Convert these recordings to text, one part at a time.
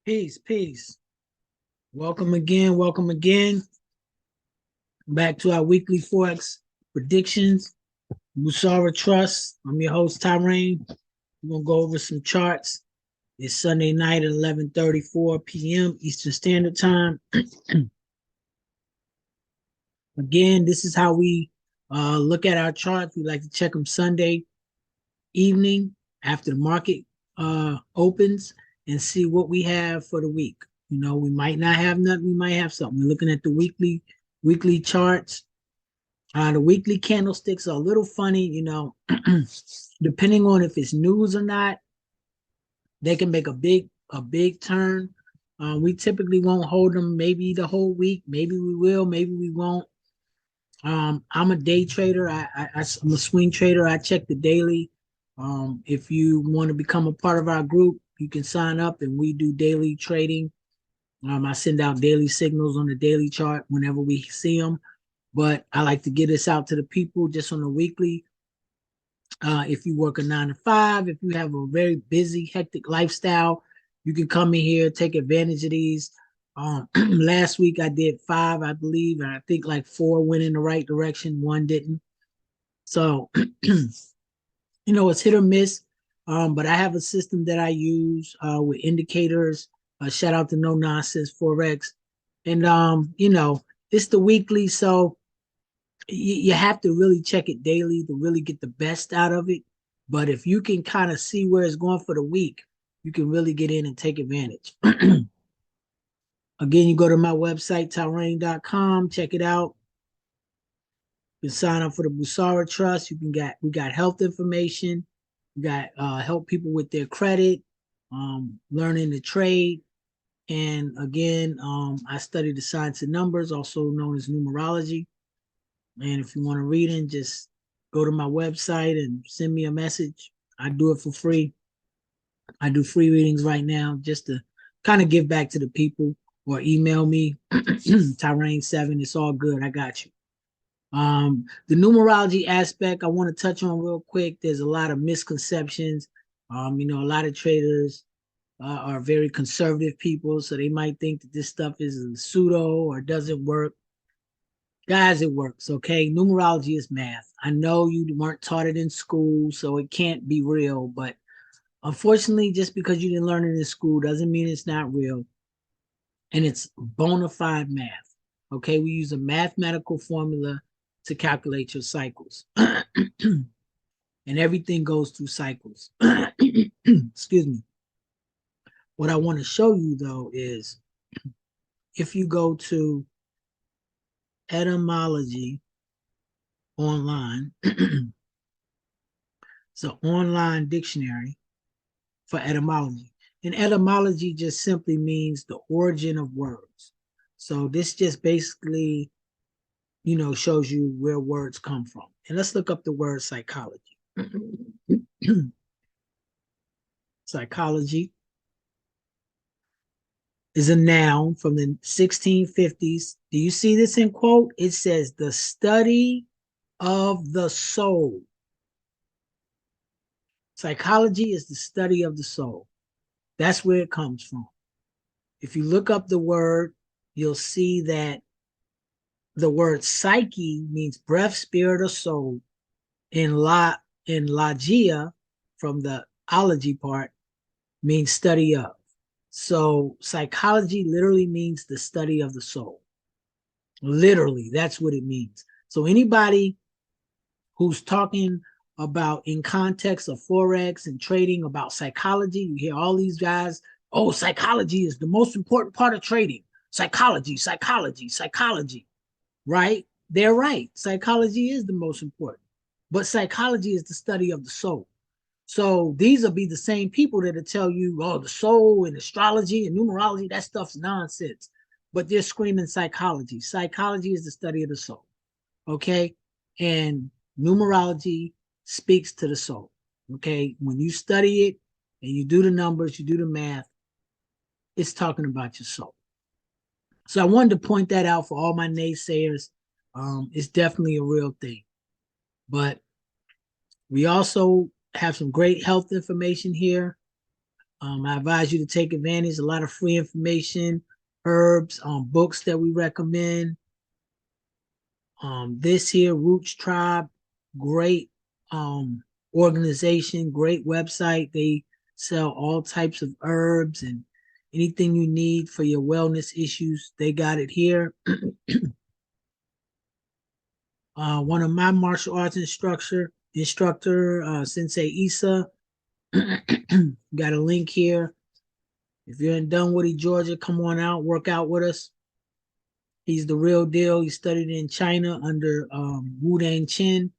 Peace, peace. Welcome again. Welcome again. Back to our weekly Forex predictions. Musara Trust. I'm your host, Tyrine. We're going to go over some charts. It's Sunday night at 11:34 p.m. Eastern Standard Time. Again, this is how we look at our charts. We like to check them Sunday evening after the market opens and see what we have for the week. You know, we might not have nothing. We might have something. We're looking at the weekly charts. The weekly candlesticks are a little funny, depending on if it's news or not. They can make a big turn. We typically won't hold them maybe the whole week. Maybe we will. Maybe we won't. I'm a day trader. I'm a swing trader. I check the daily. If you want to become a part of our group, you can sign up and we do daily trading. I send out daily signals on the daily chart whenever we see them. But I like to get this out to the people just on a weekly. If you work a 9 to 5, if you have a very busy, hectic lifestyle, you can come in here, take advantage of these. Last week I did 5, I believe, and I think like 4 went in the right direction, 1 didn't. So, it's hit or miss. But I have a system that I use with indicators. Shout out to No Nonsense Forex. And, it's the weekly. So you have to really check it daily to really get the best out of it. But if you can kind of see where it's going for the week, you can really get in and take advantage. Again, you go to my website, tyraine.com, check it out. You can sign up for the Busara Trust. We got health information. We got help people with their credit, learning to trade. And again, I study the science of numbers, also known as numerology. And if you want to read it, just go to my website and send me a message. I do it for free. I do free readings right now just to kind of give back to the people, or email me, Tyrine7. It's all good. I got you. The numerology aspect I want to touch on real quick. There's a lot of misconceptions. A lot of traders are very conservative people, so they might think that this stuff is a pseudo or doesn't work. Guys, it works, okay? Numerology is math. I know you weren't taught it in school, so it can't be real, but unfortunately, just because you didn't learn it in school doesn't mean it's not real. And it's bona fide math, okay? We use a mathematical formula to calculate your cycles. And everything goes through cycles. Excuse me. What I want to show you, though, is if you go to etymology online, it's an online dictionary for etymology. And etymology just simply means the origin of words. So this just basically, shows you where words come from. And let's look up the word psychology. Psychology is a noun from the 1650s. Do you see this in quote? It says the study of the soul. Psychology is the study of the soul. That's where it comes from. If you look up the word, you'll see that the word psyche means breath, spirit, or soul. In logia, from the ology part, means study of. So psychology literally means the study of the soul. Literally, that's what it means. So anybody who's talking about in context of Forex and trading about psychology, you hear all these guys, oh, psychology is the most important part of trading. Psychology, psychology, psychology, right? They're right. Psychology is the most important. But psychology is the study of the soul. So these will be the same people that'll tell you, oh, the soul and astrology and numerology, that stuff's nonsense. But they're screaming psychology. Psychology is the study of the soul. Okay. And numerology speaks to the soul. Okay. When you study it and you do the numbers, you do the math, it's talking about your soul. So I wanted to point that out for all my naysayers. It's definitely a real thing. But we also have some great health information here. I advise you to take advantage. A lot of free information, herbs, books that we recommend. This here, Roots Tribe, great organization, great website. They sell all types of herbs and anything you need for your wellness issues. They got it here. One of my martial arts instructor, Sensei Issa, got a link here. If you're in Dunwoody, Georgia, come on out, work out with us. He's the real deal. He studied in China under Wu Dang Chin.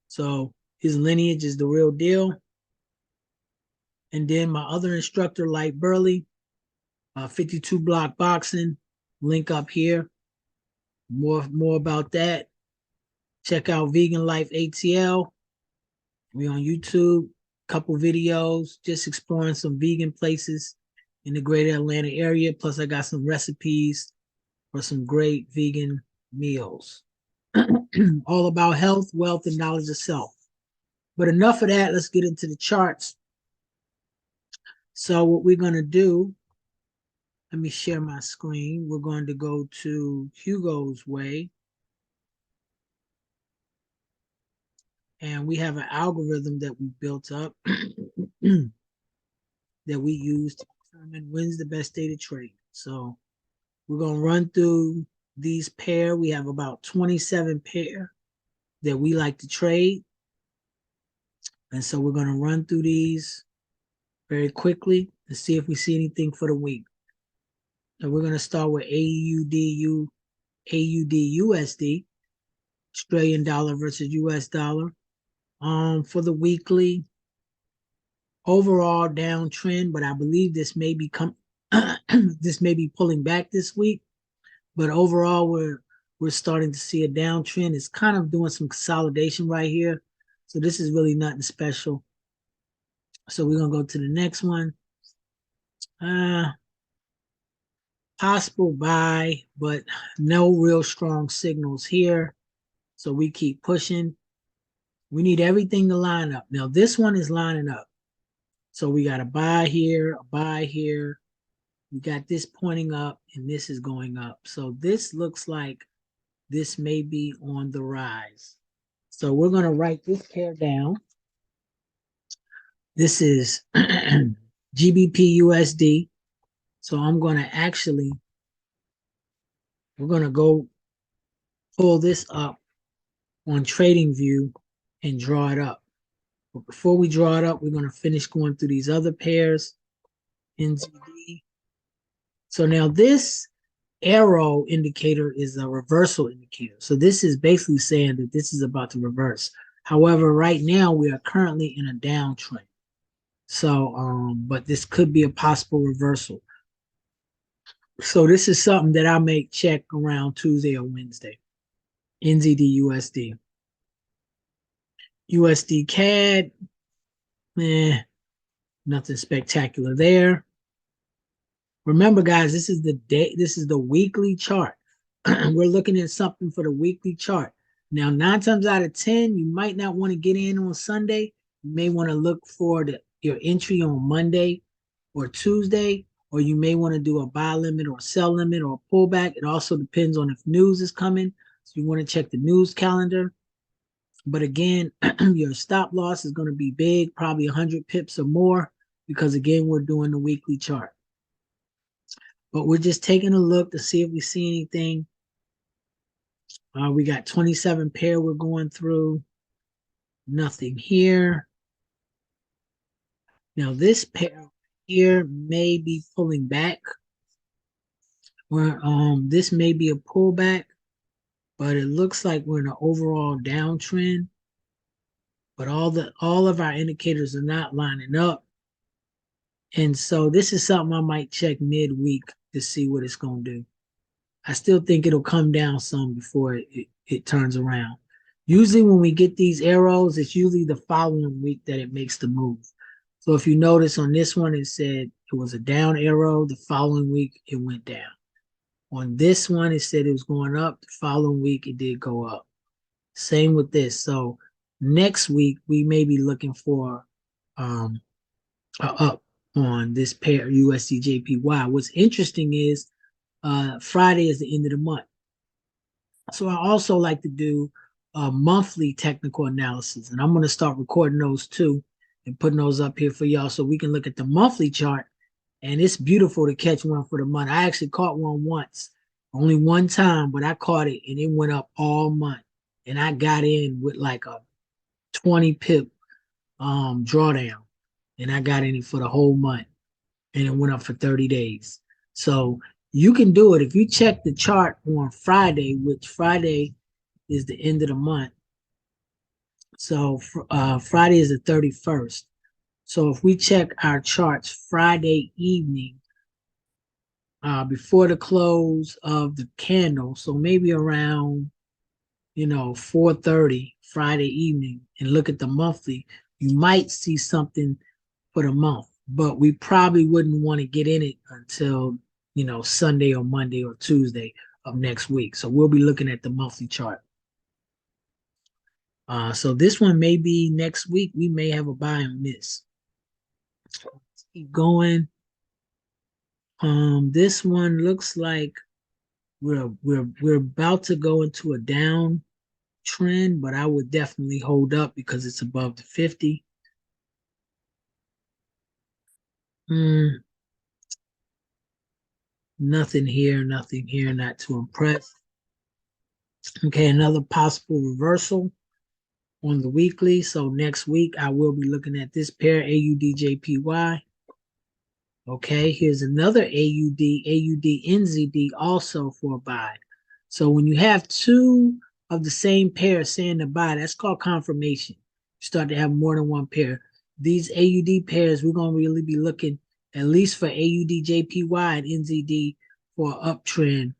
So his lineage is the real deal. And then my other instructor, Light Burley, 52 Block Boxing, link up here. More about that. Check out Vegan Life ATL. We on YouTube, couple videos, just exploring some vegan places in the greater Atlanta area. Plus, I got some recipes for some great vegan meals. All about health, wealth, and knowledge of self. But enough of that. Let's get into the charts. So what we're going to do, let me share my screen. We're going to go to Hugo's Way. And we have an algorithm that we built up that we use to determine when's the best day to trade. So we're going to run through these pair. We have about 27 pair that we like to trade. And so we're going to run through these very quickly to see if we see anything for the week. So we're going to start with AUD USD, Australian dollar versus US dollar. For the weekly, overall downtrend, but I believe this may be this may be pulling back this week. But overall, we're starting to see a downtrend. It's kind of doing some consolidation right here. So this is really nothing special. So we're gonna go to the next one. Possible buy, but no real strong signals here. So we keep pushing. We need everything to line up. Now this one is lining up. So we got a buy here, a buy here. We got this pointing up and this is going up. So this looks like this may be on the rise. So we're going to write this pair down. This is GBP USD. So I'm going to we're going to go pull this up on TradingView and draw it up. But before we draw it up, we're going to finish going through these other pairs. NZD. So now this arrow indicator is a reversal indicator. So this is basically saying that this is about to reverse. However, right now we are currently in a downtrend. So, but this could be a possible reversal. So this is something that I may check around Tuesday or Wednesday. NZD USD. USD CAD, nothing spectacular there. Remember, guys, this is the weekly chart. We're looking at something for the weekly chart. Now, 9 times out of 10, you might not want to get in on Sunday. You may want to look for your entry on Monday or Tuesday, or you may want to do a buy limit or sell limit or a pullback. It also depends on if news is coming. So you want to check the news calendar. But again, your stop loss is going to be big, probably 100 pips or more, because again, we're doing the weekly chart. But we're just taking a look to see if we see anything. We got 27 pair we're going through. Nothing here. Now this pair here may be pulling back. Where this may be a pullback, but it looks like we're in an overall downtrend. But all of our indicators are not lining up. And so this is something I might check midweek to see what it's going to do. I still think it'll come down some before it turns around. Usually when we get these arrows, it's usually the following week that it makes the move. So if you notice on this one, it said it was a down arrow. The following week, it went down. On this one, it said it was going up. The following week, it did go up. Same with this. So next week, we may be looking for up. on this pair USD JPY. What's interesting is Friday is the end of the month. So I also like to do monthly technical analysis, and I'm going to start recording those too and putting those up here for y'all so we can look at the monthly chart. And it's beautiful to catch one for the month. I actually caught one once, only one time, but I caught it and it went up all month. And I got in with like a 20 pip drawdown, and I got in it for the whole month, and it went up for 30 days. So you can do it if you check the chart on Friday, which Friday is the end of the month. So Friday is the 31st. So if we check our charts Friday evening, before the close of the candle, so maybe around 4:30 Friday evening, and look at the monthly, you might see something for the month, but we probably wouldn't want to get in it until Sunday or Monday or Tuesday of next week. So we'll be looking at the monthly chart. So this one may be next week. We may have a buy on this. Let's keep going. This one looks like we're about to go into a down trend, but I would definitely hold up because it's above the 50. Nothing here, not too impressed. Okay, another possible reversal on the weekly. So next week I will be looking at this pair, AUDJPY. Okay, here's another AUDNZD also for a buy. So when you have two of the same pair saying to buy, that's called confirmation. You start to have more than one pair. These AUD pairs, we're going to really be looking at least for AUDJPY and NZD for an uptrend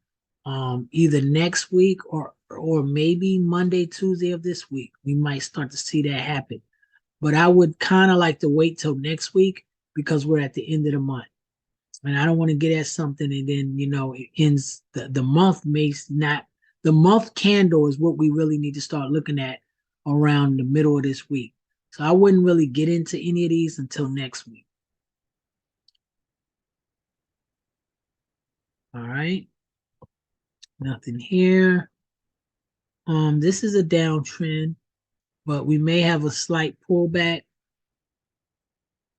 either next week or maybe Monday, Tuesday of this week. We might start to see that happen. But I would kind of like to wait till next week because we're at the end of the month. And I don't want to get at something and then, it ends, the month may not, the month candle is what we really need to start looking at around the middle of this week. So I wouldn't really get into any of these until next week. All right. Nothing here. This is a downtrend, but we may have a slight pullback.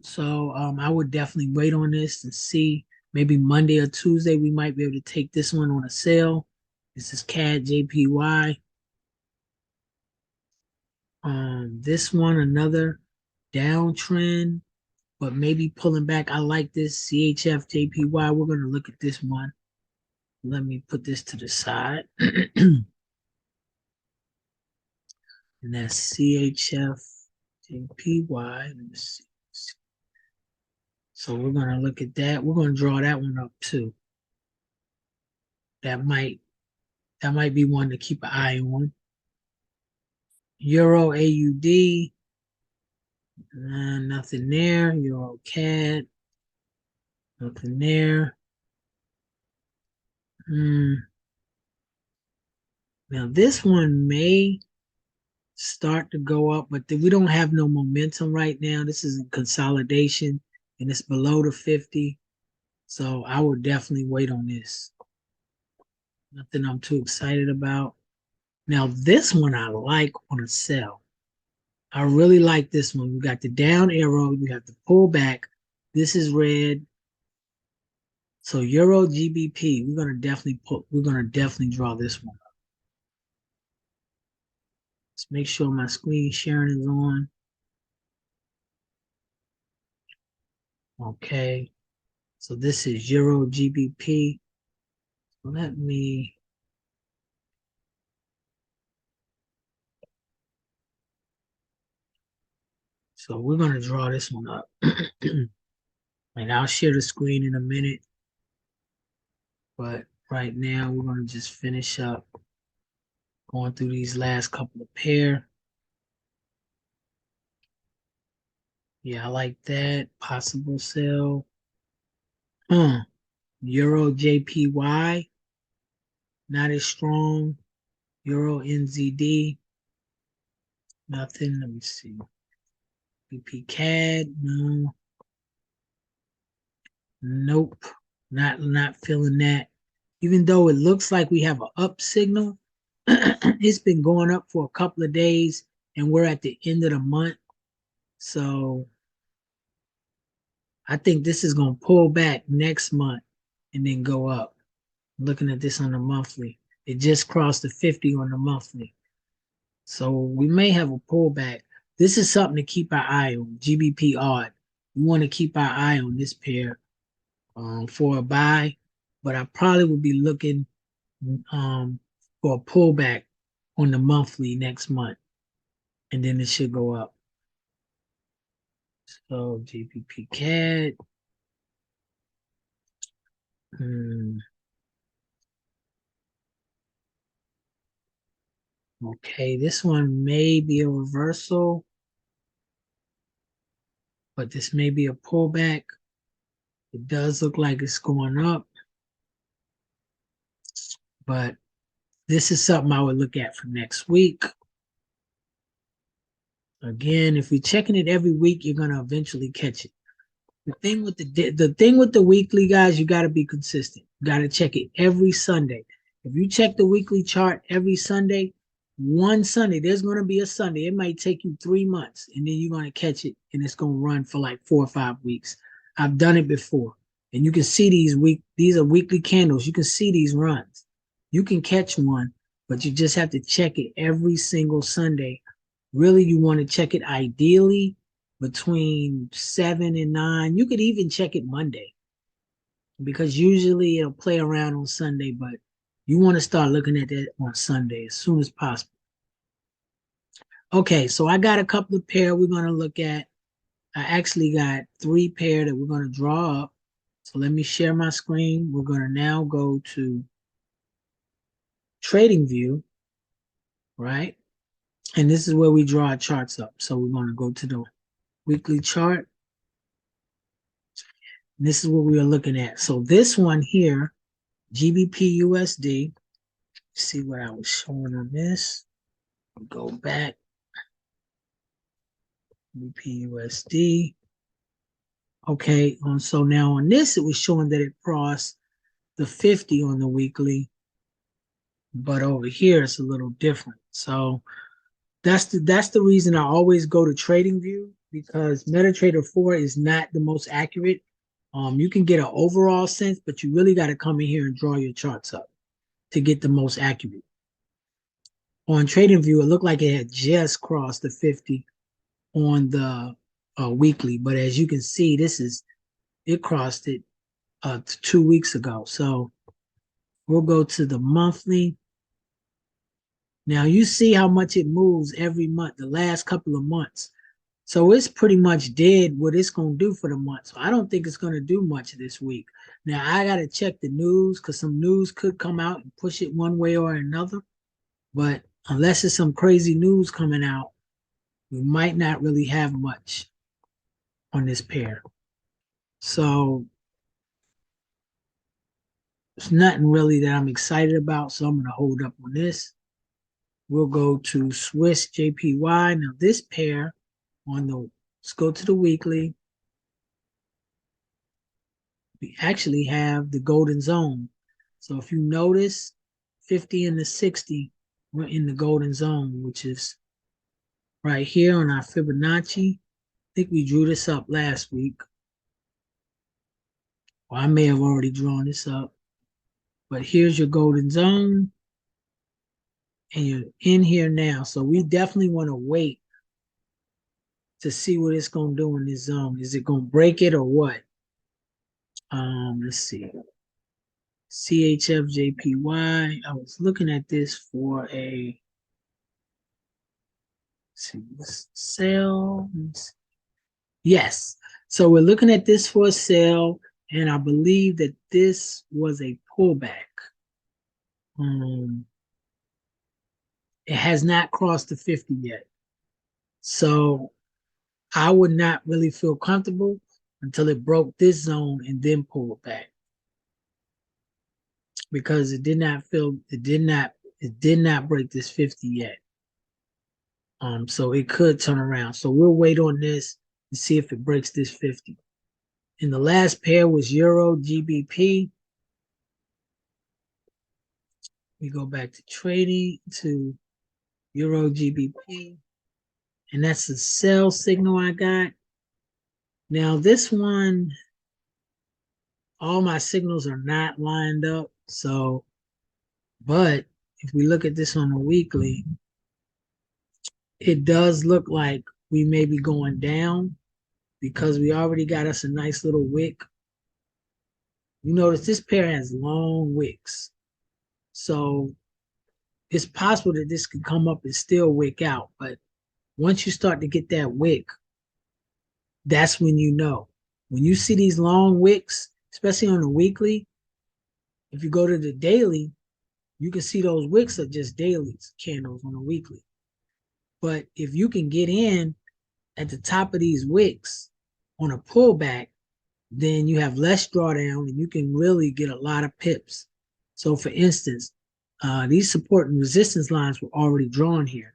So I would definitely wait on this and see. Maybe Monday or Tuesday we might be able to take this one on a sale. This is CAD JPY. This one another downtrend, but maybe pulling back. I like this CHF JPY. We're gonna look at this one. Let me put this to the side. And that's CHF JPY. Let me see. So we're gonna look at that. We're gonna draw that one up too. That might be one to keep an eye on. Euro AUD, nothing there. Euro CAD, nothing there. Now this one may start to go up, but we don't have no momentum right now. This is a consolidation and it's below the 50. So I would definitely wait on this. Nothing I'm too excited about. Now this one I like on a sell. I really like this one. We got the down arrow, you have the pull back. This is red. So Euro GBP, we're gonna definitely draw this one up. Let's make sure my screen sharing is on. Okay. So this is Euro GBP. Let me so we're gonna draw this one up. And I'll share the screen in a minute. But right now we're gonna just finish up going through these last couple of pair. Yeah, I like that. Possible sell. Euro JPY, not as strong. Euro NZD, nothing. Let me see. BP CAD, no. Nope, not feeling that. Even though it looks like we have an up signal, it's been going up for a couple of days, and we're at the end of the month. So I think this is going to pull back next month and then go up. Looking at this on the monthly, it just crossed the 50 on the monthly. So we may have a pullback. This is something to keep our eye on. GBP odd. We want to keep our eye on this pair for a buy, but I probably will be looking um, for a pullback on the monthly next month, and then it should go up. So GBP CAD. Okay, this one may be a reversal, but this may be a pullback. It does look like it's going up, but this is something I would look at for next week. Again, if you're checking it every week, you're gonna eventually catch it. The thing with the weekly, guys, you got to be consistent. You got to check it every Sunday. If you check the weekly chart every Sunday, one Sunday, there's going to be a Sunday. It might take you 3 months, and then you're going to catch it, and it's going to run for like 4 or 5 weeks. I've done it before, and you can see these are weekly candles. You can see these runs. You can catch one, but you just have to check it every single Sunday. Really, you want to check it ideally between 7 and 9. You could even check it Monday because usually it'll play around on Sunday, but you want to start looking at that on Sunday as soon as possible. Okay, so I got a couple of pair we're going to look at. I actually got 3 pair that we're going to draw up. So let me share my screen. We're going to now go to Trading View, right? And this is where we draw our charts up. So we're going to go to the weekly chart. This is what we are looking at. So this one here, GBP USD. See what I was showing on this. Go back. GBP USD. Okay, so now on this, it was showing that it crossed the 50 on the weekly, but over here it's a little different. So that's the reason I always go to Trading View, because MetaTrader 4 is not the most accurate. You can get an overall sense, but you really got to come in here and draw your charts up to get the most accurate. On Trading View, it looked like it had just crossed the 50 on the weekly, but as you can see, it crossed it 2 weeks ago. So we'll go to the monthly. Now you see how much it moves every month, the last couple of months. So it's pretty much dead what it's going to do for the month. So I don't think it's going to do much this week. Now I got to check the news because some news could come out and push it one way or another. But unless it's some crazy news coming out, we might not really have much on this pair. So it's nothing really that I'm excited about. So I'm going to hold up on this. We'll go to Swiss JPY. Now this pair let's go to the weekly. We actually have the golden zone. So if you notice, 50 and the 60, we're in the golden zone, which is right here on our Fibonacci. I think we drew this up last week. Or I may have already drawn this up. But here's your golden zone. And you're in here now. So we definitely want to wait to see what it's going to do in this zone. Is it going to break it or what? Let's see. CHFJPY. I was looking at this for a sale. Yes. So we're looking at this for a sale, and I believe that this was a pullback. It has not crossed the 50 yet. So I would not really feel comfortable until it broke this zone and then pulled back. Because it did not break this 50 yet. So it could turn around. So we'll wait on this and see if it breaks this 50. And the last pair was Euro GBP. We go back to trading to Euro GBP. And that's the sell signal I got. Now this one, all my signals are not lined up. So, but if we look at this on a weekly, it does look like we may be going down because we already got us a nice little wick. You notice this pair has long wicks. So it's possible that this could come up and still wick out. But once you start to get that wick, that's when you know. When you see these long wicks, especially on the weekly, if you go to the daily, you can see those wicks are just daily candles on a weekly. But if you can get in at the top of these wicks on a pullback, then you have less drawdown and you can really get a lot of pips. So for instance, these support and resistance lines were already drawn here.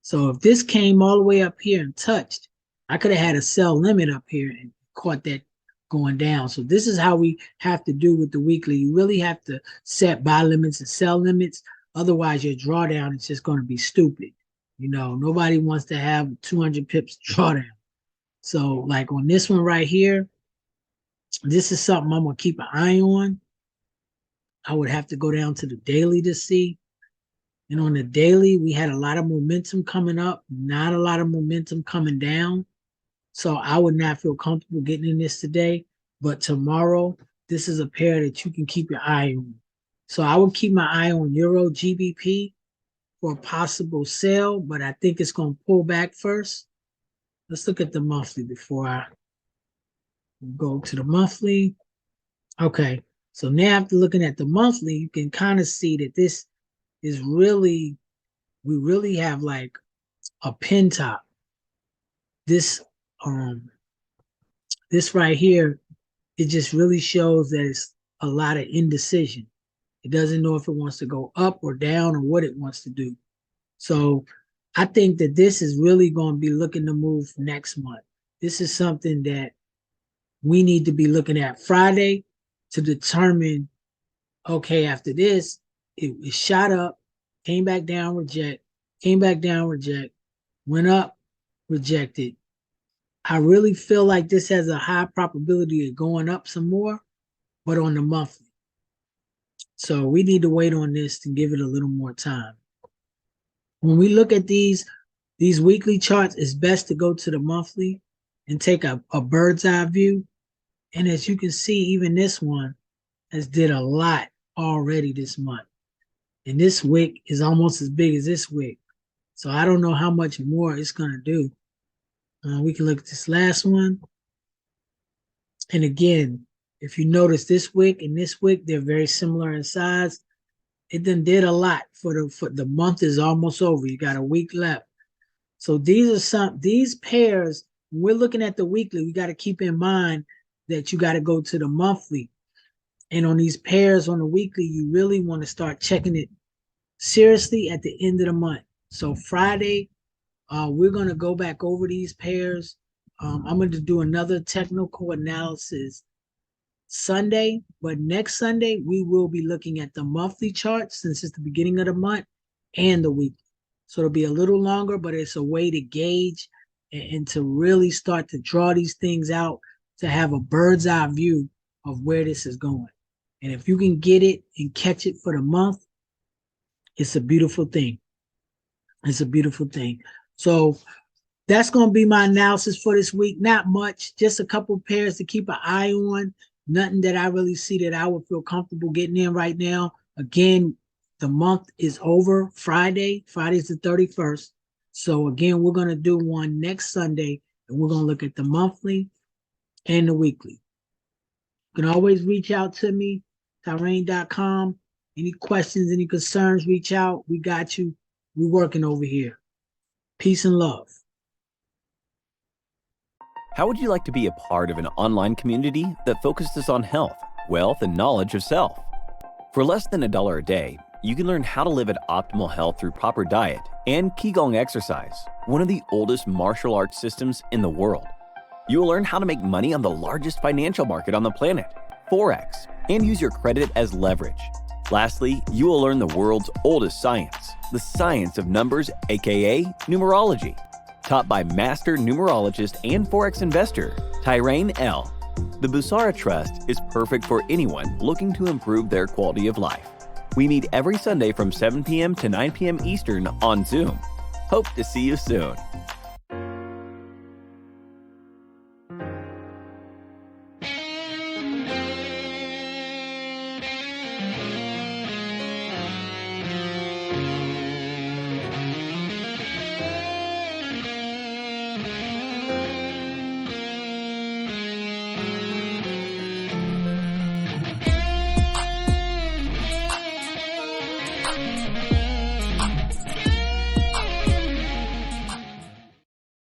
So if this came all the way up here and touched, I could have had a sell limit up here and caught that going down. So this is how we have to do with the weekly. You really have to set buy limits and sell limits. Otherwise, your drawdown is just going to be stupid. You know, nobody wants to have 200 pips drawdown. So like on this one right here, this is something I'm going to keep an eye on. I would have to go down to the daily to see. And on the daily, we had a lot of momentum coming up, not a lot of momentum coming down. So I would not feel comfortable getting in this today. But tomorrow, this is a pair that you can keep your eye on. So I will keep my eye on Euro GBP for a possible sale, but I think it's going to pull back first. Let's look at the monthly before I go to the monthly. Okay, so now after looking at the monthly, you can kind of see that this is really, we really have like a pin top. This right here, it just really shows that it's a lot of indecision. It doesn't know if it wants to go up or down or what it wants to do. So I think that this is really going to be looking to move next month. This is something that we need to be looking at Friday to determine, okay, after this, it shot up, came back down, reject, came back down, reject, went up, rejected. I really feel like this has a high probability of going up some more, but on the monthly. So we need to wait on this to give it a little more time. When we look at these weekly charts, it's best to go to the monthly and take a bird's eye view. And as you can see, even this one has did a lot already this month. And this wick is almost as big as this wick. So I don't know how much more it's going to do. We can look at this last one. And again, if you notice this wick and this wick, they're very similar in size. It then did a lot for the month is almost over. You got a week left. So these pairs, when we're looking at the weekly, we got to keep in mind that you got to go to the monthly. And on these pairs on the weekly, you really want to start checking it seriously at the end of the month. So Friday, we're going to go back over these pairs. I'm going to do another technical analysis Sunday, but next Sunday, we will be looking at the monthly chart since it's the beginning of the month and the week. So it'll be a little longer, but it's a way to gauge and to really start to draw these things out to have a bird's eye view of where this is going. And if you can get it and catch it for the month, it's a beautiful thing. It's a beautiful thing. So that's going to be my analysis for this week. Not much, just a couple pairs to keep an eye on. Nothing that I really see that I would feel comfortable getting in right now. Again, the month is over Friday. Friday's the 31st. So again, we're going to do one next Sunday, and we're going to look at the monthly and the weekly. You can always reach out to me, tyraine.com. Any questions, any concerns, reach out. We got you. We're working over here. Peace and love. How would you like to be a part of an online community that focuses on health, wealth, and knowledge of self? For less than $1 a day, you can learn how to live at optimal health through proper diet and Qigong exercise, one of the oldest martial arts systems in the world. You will learn how to make money on the largest financial market on the planet, Forex, and use your credit as leverage. Lastly, you will learn the world's oldest science, the science of numbers, aka numerology, taught by master numerologist and Forex investor, Tyrine L. The Busara Trust is perfect for anyone looking to improve their quality of life. We meet every Sunday from 7 p.m. to 9 p.m. Eastern on Zoom. Hope to see you soon.